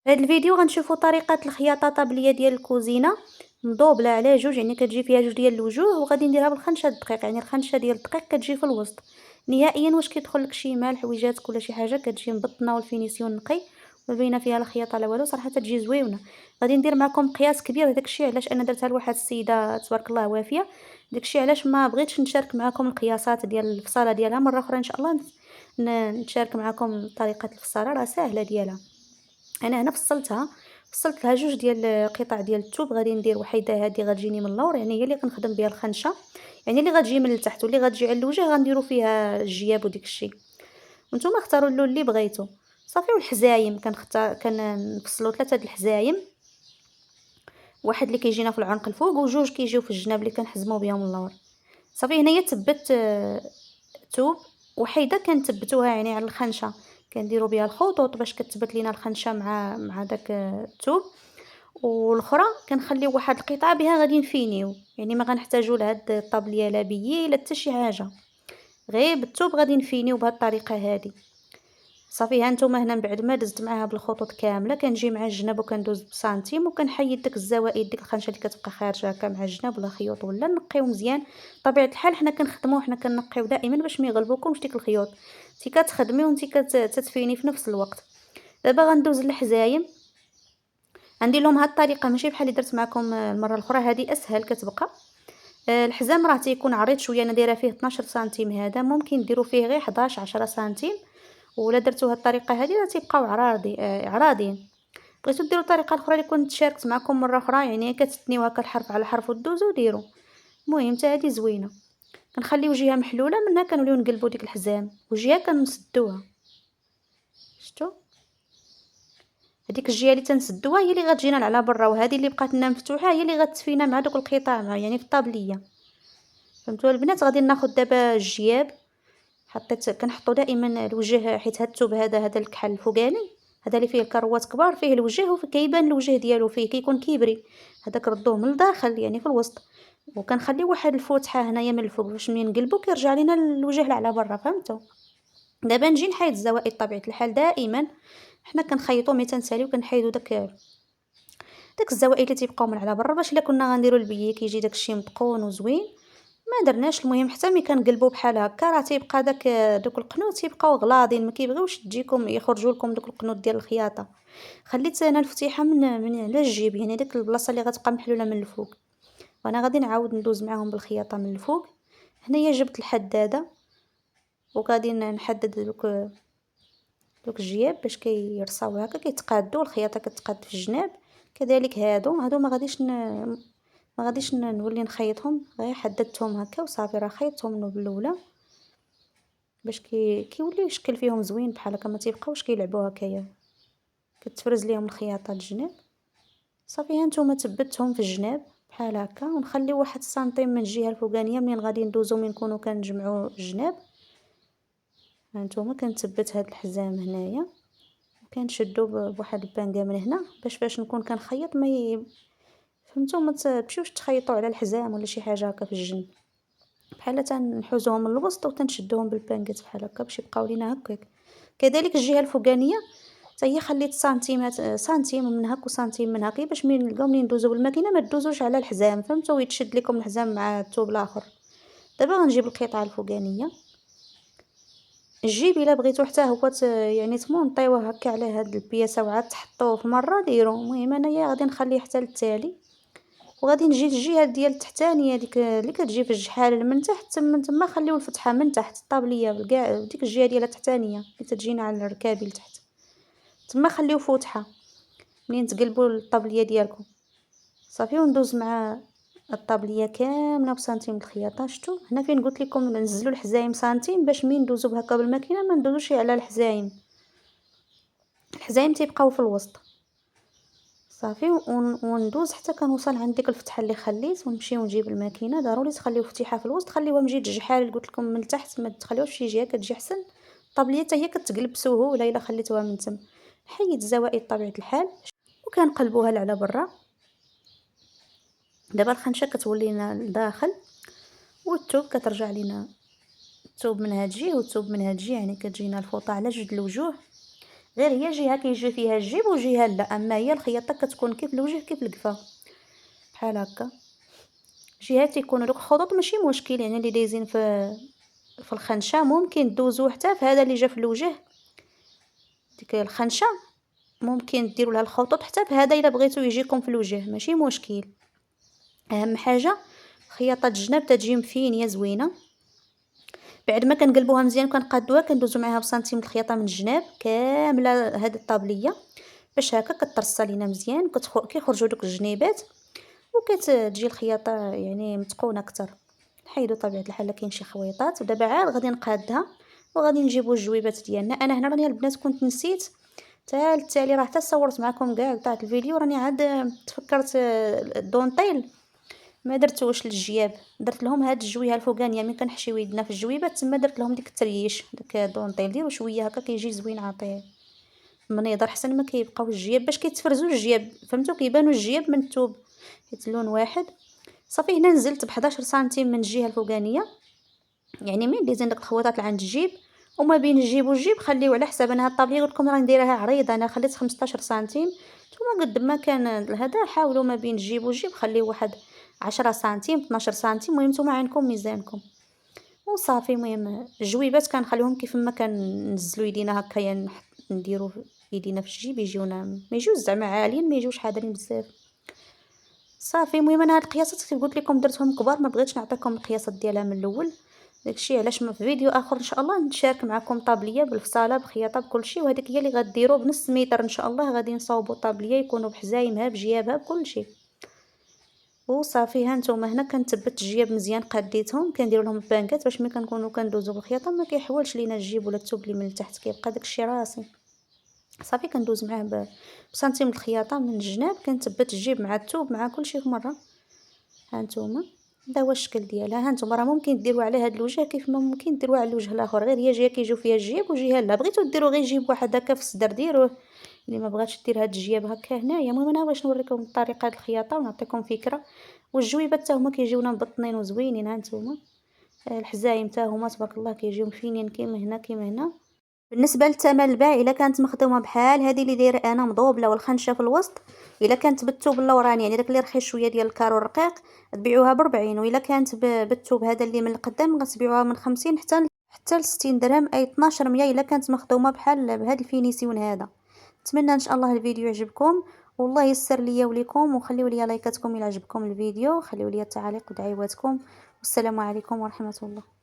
في هاد الفيديو غنشوفوا طريقة الخياطة طابلية ديال الكوزينة مضوبلة على جوج، يعني كتجي فيها جوج ديال الوجوه، وغادي نديرها بالخنشة الدقيق، يعني الخنشة ديال الدقيق كتجي في الوسط نهائيا. واش كيدخل لك شي مال حويجاتك ولا شي حاجة كتجي مبطنة والفينيسيون نقي، ما باينه فيها لا خياطة لا والو، صراحة تجي زويونة. غادي ندير معكم قياس كبير، داكشي علاش انا درتها لواحد السيدة تبارك الله وافية، داكشي علاش ما بغيتش نشارك معكم القياسات ديال الفصالة ديالها. مرة اخرى ان شاء الله نشارك معكم طريقة الفصالة، راه ساهلة ديالها. انا هنا فصلت لها جوج ديال قطع ديال الثوب، غادي ندير وحيده هذه غتجيني من اللور، يعني هي اللي كنخدم بها الخنشه، يعني اللي غتجي من التحت واللي غتجي على الوجه غنديروا فيها الجياب وديك الشيء. وانتم اختاروا اللون اللي بغيتو صافي. والحزايم كنفصلوا ثلاثه د الحزايم، واحد اللي كيجينا في العنق الفوق وجوج كيجيو في الجناب اللي كنحزموا بهم اللور. صافي هنايا تبت ثوب وحيده كنثبتوها يعني على الخنشه، كنديروا بها الخطوط باش كتثبت لينا الخنشه مع داك الثوب، والاخرى كنخليو واحد القطعه بها غادي نفينيو، يعني ما غنحتاجوا لهاد الطابليه لا بيي لا حتى شي حاجه، غير بالثوب غادي نفينيو بهاد الطريقه هذه. صافي ها نتوما هنا من بعد ما دزت معاها بالخطوط كامله كنجي مع الجناب وكندوز بسنتيم وكنحيد ديك الزوائد، ديك الخنشه اللي كتبقى خارجه هكا مع الجناب ولا خيوط ولا نقيو مزيان. طبيعه الحال حنا كنخدموا حنا كنقيو دائما باش ما يغلبوكمش ديك الخيوط، انت كتخدمي وانت كتتفيني في نفس الوقت. دابا غندوز للحزايم، غندير لهم هاد الطريقه ماشي بحال اللي درت معكم المره الاخرى، هذه اسهل كتبقى. الحزام راه تيكون عريض شويه، انا دايره فيه 12 سنتيم، هذا ممكن ديروا فيه غير 11 10 سنتيم، ولا درتو هاد الطريقه هذه راه تيبقاو عراضين. بغيتو ديروا الطريقه الاخرى اللي كنت شاركت معكم مره اخرى، يعني كتثنيو هكا الحرف على حرف ودوزو وديروا، المهم حتى هذه زوينه. كنخليو جهه محلوله منها كنوليو نقلبوا ديك الحزام وجهه كنسدوها، شفتوا هذيك الجهه اللي تنسدوها هي اللي غتجينا على برا، وهذه اللي بقات لنا مفتوحه هي اللي غتفينا مع دوك القطع يعني في الطابليه. فهمتوا البنات؟ غادي ناخذ دابا الجياب، كنحطوا دائما الوجه، حيت هاد الثوب هذا الكحل الفوقاني هذا اللي فيه الكروات كبار فيه الوجه وكيبان الوجه ديالو فيه كيكون كيبري، هذاك ردوه من الداخل يعني في الوسط، وكنخليو واحد الفتحه هنايا من الفوق باش ملي نقلبو كيرجع لينا الوجه على برا. فهمتوا؟ دابا نجي نحيد الزوائد. طبيعه الحال دائما حنا كنخيطوا ملي تنساليو كنحيدوا داك الزوائد اللي تيبقاو من على برا، باش الا كنا غنديروا البيي كيجي داكشي متقون وزوين. ما درناش، المهم حتى ملي كنقلبوا بحال هكا راه تيبقى دوك القنوت تيبقاو غلاضين، ما كيبغيوش تجيكم يخرجوا لكم دوك القنوت ديال الخياطه. خليت انا الفتيحه من على الجيب، يعني ديك البلاصه اللي غتبقى محلوله من الفوق، وانا غادي نعاود ندوز معاهم بالخياطه من الفوق. هنايا جبت الحداده وغادي نحدد دوك الجياب باش كيرصاو هكا كيتقادوا، الخياطه كتقاد في الجناب. كذلك هادو ما غاديش نولي نخيطهم، غير حددتهم هكا وصافي، راه خيطتهم من الاولى باش كيولي يشكل فيهم زوين بحال هكا، ما تيبقاوش كيلعبوا هكايا، كتفرز ليهم الخياطه الجناب. صافي هانتوما تبتهم في الجناب بحال هكا، ونخليو واحد السنتيم من الجهه الفوقانيه منين غادي ندوزو من نكونوا كنجمعوا الجناب. هانتوما كنثبت هاد الحزام هنايا وكنشدو بواحد البانكا من هنا باش نكون كنخيط فهمتوا ما تمشيوش تخيطوا على الحزام ولا شي حاجه هكا في الجنب، بحال تنحوزوهم من الوسط وتنشدوهم بالبانكات بحال هكا باش يبقاو لينا هكاك. كذلك الجهه الفوقانيه حتى هي خليت سنتيمات، سنتيم من هاك وسنتيم من هاك، باش ملي نلقاو منين ندوزو بالماكينه ما تدوزوش على الحزام، فهمتوا؟ ويتشد لكم الحزام مع الثوب الاخر. دابا غنجيب القطعه الفوقانيه، الجيب الا بغيتو حتى هو يعني تمونطيوه هكا على هاد البياسه وعاد تحطوه في مره ديروا. المهم انايا غادي نخليه حتى للتالي، وغادي نجي للجهه ديال التحتانيه ديك اللي كتجي في الجحال من تحت، من تما خليو الفتحه من تحت الطابليه كاع ديك الجهه ديالها التحتانيه اللي تجينا على الركابي لتحت، تما خليو فتحه منين تقلبوا الطابليه ديالكم. صافي وندوز مع الطابليه كامله بسنتيم الخياطه. شفتوا هنا فين قلت لكم ننزلوا الحزايم سنتيم باش مين ندوزو بهكا بالماكينه ما ندوزوش على الحزايم تيبقاو في الوسط. صافي وندوز حتى كنوصل عند ديك الفتحه اللي خليت، ونمشي ونجيب الماكينه. ضروري تخليو فتيحه في الوسط، خليوها من جهه الجحال اللي قلت لكم من التحت، ما تخليوهاش في شي جهه كتجي حسن. الطابليه حتى هي كتقلب بسهوله الا خليتوها من تم. نحيد الزوائد بطبيعه الحال وكنقلبوها على برا. دابا الخنشه كتولي لنا لداخل والثوب كترجع لينا، الثوب من هاد الجهه والثوب من هاد الجهه، يعني كتجينا الفوطه على جوج الوجوه. غير هي جهه كيجي فيها الجيب وجهه لا، اما هي الخياطه كتكون كيف الوجه كيف القفا بحال هكا. جهه تيكونوا دوك الخطوط ماشي مشكل، يعني اللي دايزين في الخنشه ممكن دوزو حتى في هذا اللي جا في الوجه، ديك الخنشه ممكن ديروا لها الخطوط حتى في هذا الا بغيتو يجيكم في الوجه ماشي مشكل. اهم حاجه خياطه الجناب تتجي مفينيه زوينه. بعد ما كنقلبوها مزيان وكنقادوها كندوزو معاها بسنتيم الخياطه من الجناب كامله هاد الطابليه باش هكا كترصى لينا مزيان كيخرجوا دوك الجنيبات وكتجي الخياطه يعني متقونه اكثر. نحيدو طبيعه الحال كاين شي خويطات ودابا عاد غادي نقادها وغادي نجيبو الجويبات ديالنا. انا هنا راني البنات كنت نسيت تا التالي راه حتى صورت معكم كاع قطعت الفيديو، راني عاد تفكرت الدونطيل ما درتوش للجياب، درت لهم هاد الجويهه الفوقانيه ملي كنحشيو يدنا في الجويبات تما درت لهم ديك التريش داك الدونطيل ديروا شويه هكا كيجي زوين عاطيه منيضر حسن ما كيبقاو الجياب باش كيتفرزوا الجياب فهمتوا كيبانوا الجياب من الثوب حيت اللون واحد. صافي هنا نزلت ب 11 سنتيم من الجهه الفوقانيه، يعني من ديزين داك الخويطات اللي عند الجيب وما بين الجيب والجيب خليو على حساب. انا هاد الطابليه قلت لكم راني نديرها عريضه، انا خليت 15 سنتيم، نتوما قد ما كان هذا حاولوا ما بين الجيب والجيب خليو واحد 10 سنتيم 12 سنتيم، المهم نتوما عندكم ميزانكم وصافي. المهم الجويبات كنخليهم كيف ما كننزلوا يدينا هكايا نديروا يدينا في الجيب يجيونا ما يجوش زعما عاليين ما يجوش حاضرين بزاف صافي. المهم انا هاد القياسات كيف قلت لكم درتهم كبار ما بغيتش نعطيكم القياسات ديالها من الاول، داكشي علاش ما في فيديو اخر ان شاء الله نشارك معكم طابليه بالفصاله بخياطه بكلشي، وهذيك هي اللي غديروا بنص متر ان شاء الله غادي نصاوبوا طابليه يكونوا بحزايمها بجيابها بكلشي وصافي. ها نتوما هنا كنثبت الجياب مزيان قديتهم كندير لهم البانكات باش ملي كنكونوا كندوزو بالخياطه ما كيحولش لينا الجيب ولا الثوب اللي من التحت كيبقى داكشي راسي. صافي كندوز معاه بسنتيم الخياطه من الجناب كنثبت الجيب مع الثوب مع كلشي في مره. ها نتوما هذا هو الشكل ديالها. ها نتوما راه ممكن ديروا على هذا الوجه كيف ما ممكن ديروا على الوجه الاخر، غير هي جهه كيجيو فيها الجيب وجهه لا. بغيتو ديروا غير جيب واحد هكا في الصدر ديروه، اللي ما بغاتش دير هاد الجياب هكا هنايا. المهم انا باش نوريكم طريقه الخياطه ونعطيكم فكره. والجويبات حتى هما كيجيونا مبطنين وزوينين. ها نتوما الحزايم حتى هما تبارك الله كيجيو مفينين كيما هنا كيما هنا. بالنسبه للثمن الباع الا كانت مخدومه بحال هذه اللي دايره انا مضوبله والخنشه في الوسط، الا كانت بالثوب اللوراني يعني داك اللي رخيص شويه ديال الكارو الرقيق تبيعوها ب40، والا كانت بالثوب هذا اللي من القدام غتبيعوها من 50 حتى ل 60 درهم اي 1200 الا كانت مخدومه بحال بهذا الفينيسيون هذا. نتمنى ان شاء الله الفيديو يعجبكم والله يسر ليا وليكم، وخليوا لي لايكاتكم الى عجبكم الفيديو، خليوا لي التعاليق ودعيواتكم، والسلام عليكم ورحمه الله.